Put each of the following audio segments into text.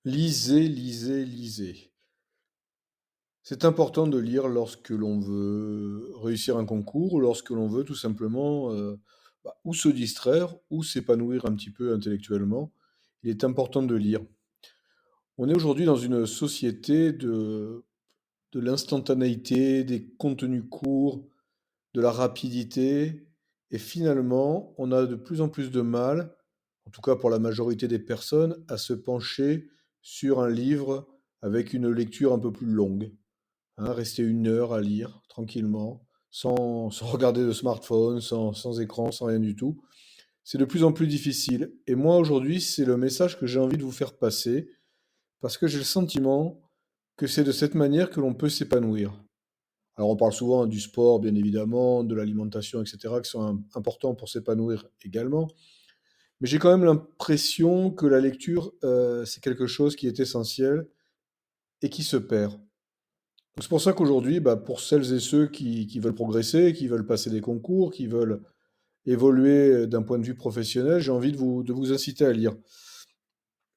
Lisez, lisez, lisez. C'est important de lire lorsque l'on veut réussir un concours ou lorsque l'on veut tout simplement ou se distraire ou s'épanouir un petit peu intellectuellement. Il est important de lire. On est aujourd'hui dans une société de l'instantanéité, des contenus courts, de la rapidité, et finalement, on a de plus en plus de mal, en tout cas pour la majorité des personnes, à se pencher sur un livre avec une lecture un peu plus longue. Hein, rester 1 heure à lire tranquillement, sans regarder de smartphone, sans écran, sans rien du tout. C'est de plus en plus difficile. Et moi, aujourd'hui, c'est le message que j'ai envie de vous faire passer, parce que j'ai le sentiment que c'est de cette manière que l'on peut s'épanouir. Alors, on parle souvent du sport, bien évidemment, de l'alimentation, etc., qui sont importants pour s'épanouir également. Mais j'ai quand même l'impression que la lecture, c'est quelque chose qui est essentiel et qui se perd. Donc c'est pour ça qu'aujourd'hui, pour celles et ceux qui veulent progresser, qui veulent passer des concours, qui veulent évoluer d'un point de vue professionnel, j'ai envie de vous inciter à lire.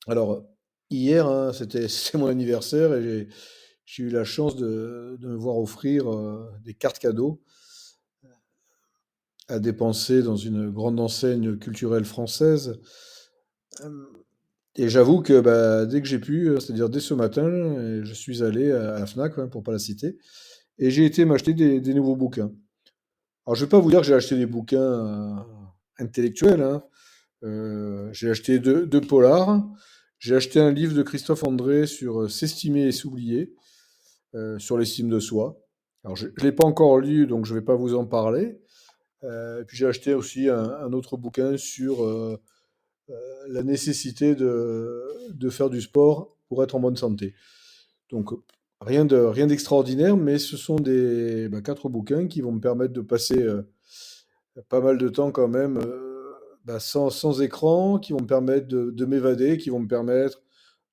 Alors, hier, hein, c'était mon anniversaire et j'ai eu la chance de me voir offrir des cartes cadeaux à dépenser dans une grande enseigne culturelle française. Euh, Et j'avoue que dès que j'ai pu, c'est-à-dire dès ce matin, je suis allé à la Fnac, hein, pour pas la citer, et j'ai été m'acheter des nouveaux bouquins. Alors, je vais pas vous dire que j'ai acheté des bouquins intellectuels, hein. J'ai acheté deux polars. J'ai acheté un livre de Christophe André sur s'estimer et s'oublier, sur l'estime de soi. Alors, je ne l'ai pas encore lu, donc je ne vais pas vous en parler. Et puis j'ai acheté aussi un autre bouquin sur la nécessité de faire du sport pour être en bonne santé. Donc, rien d'extraordinaire, mais ce sont quatre bouquins qui vont me permettre de passer pas mal de temps quand même sans écran, qui vont me permettre de m'évader, qui vont me permettre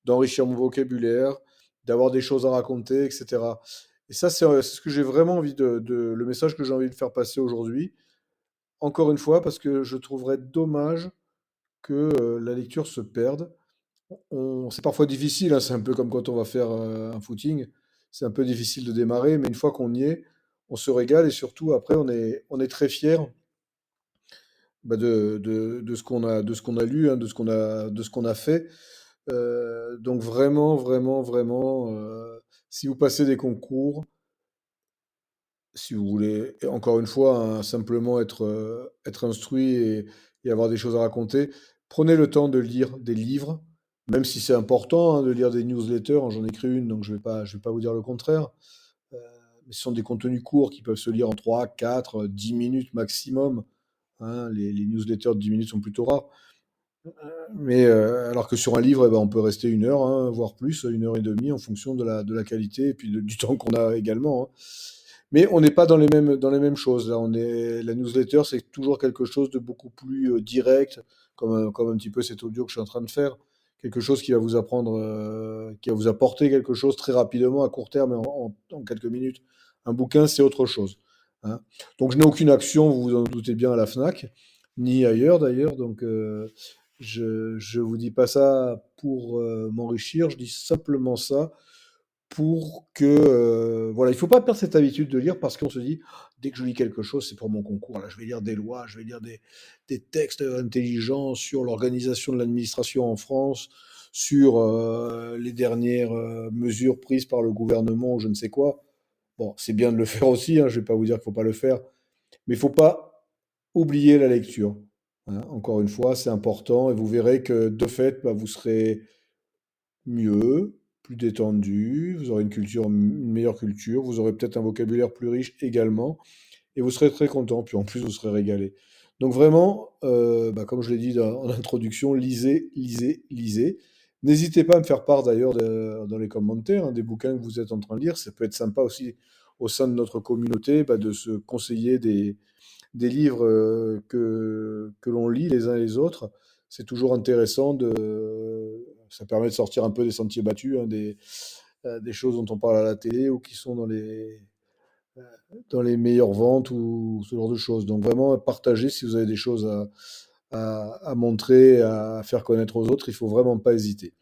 d'enrichir mon vocabulaire, d'avoir des choses à raconter, etc. Et ça, c'est ce que j'ai vraiment envie le message que j'ai envie de faire passer aujourd'hui. Encore une fois, parce que je trouverais dommage que la lecture se perde. C'est parfois difficile, hein, c'est un peu comme quand on va faire un footing. C'est un peu difficile de démarrer, mais une fois qu'on y est, on se régale et surtout après, on est très fier de ce qu'on a lu, hein, de ce qu'on a fait. Donc vraiment, vraiment, vraiment, si vous passez des concours, si vous voulez, et encore une fois, hein, simplement être instruit et avoir des choses à raconter, prenez le temps de lire des livres, même si c'est important, hein, de lire des newsletters. J'en écris une, donc je vais pas vous dire le contraire. Euh, mais ce sont des contenus courts qui peuvent se lire en 3, 4, 10 minutes maximum, hein. Les newsletters de 10 minutes sont plutôt rares. Mais alors que sur un livre, on peut rester 1 heure, hein, voire plus, 1 heure et demie, en fonction de la qualité et puis du temps qu'on a également, hein. Mais on n'est pas dans les mêmes choses. Là, la newsletter, c'est toujours quelque chose de beaucoup plus direct, comme un petit peu cet audio que je suis en train de faire. Quelque chose qui va vous apprendre, qui va vous apporter quelque chose très rapidement, à court terme, et en quelques minutes. Un bouquin, c'est autre chose, hein. Donc, je n'ai aucune action, vous vous en doutez bien, à la Fnac, ni ailleurs d'ailleurs. Donc, je vous dis pas ça pour m'enrichir, je dis simplement ça pour que voilà, il faut pas perdre cette habitude de lire parce qu'on se dit: «Dès que je lis quelque chose, c'est pour mon concours. Là, je vais lire des lois, je vais lire des textes intelligents sur l'organisation de l'administration en France, sur les dernières mesures prises par le gouvernement ou je ne sais quoi». Bon, c'est bien de le faire aussi, hein, je vais pas vous dire qu'il faut pas le faire, mais il faut pas oublier la lecture, hein. Encore une fois, c'est important et vous verrez que de fait, vous serez mieux, plus détendu, vous aurez une meilleure culture, vous aurez peut-être un vocabulaire plus riche également, et vous serez très content, puis en plus vous serez régalé. Donc vraiment, comme je l'ai dit en introduction, lisez, lisez, lisez. N'hésitez pas à me faire part d'ailleurs dans les commentaires, hein, des bouquins que vous êtes en train de lire. Ça peut être sympa aussi au sein de notre communauté, de se conseiller des livres que l'on lit les uns les autres. C'est toujours intéressant ça permet de sortir un peu des sentiers battus, hein, des choses dont on parle à la télé ou qui sont dans les meilleures ventes ou ce genre de choses. Donc vraiment, partagez si vous avez des choses à montrer, à faire connaître aux autres. Il faut vraiment pas hésiter.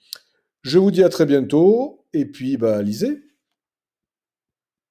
Je vous dis à très bientôt et puis, bah, lisez.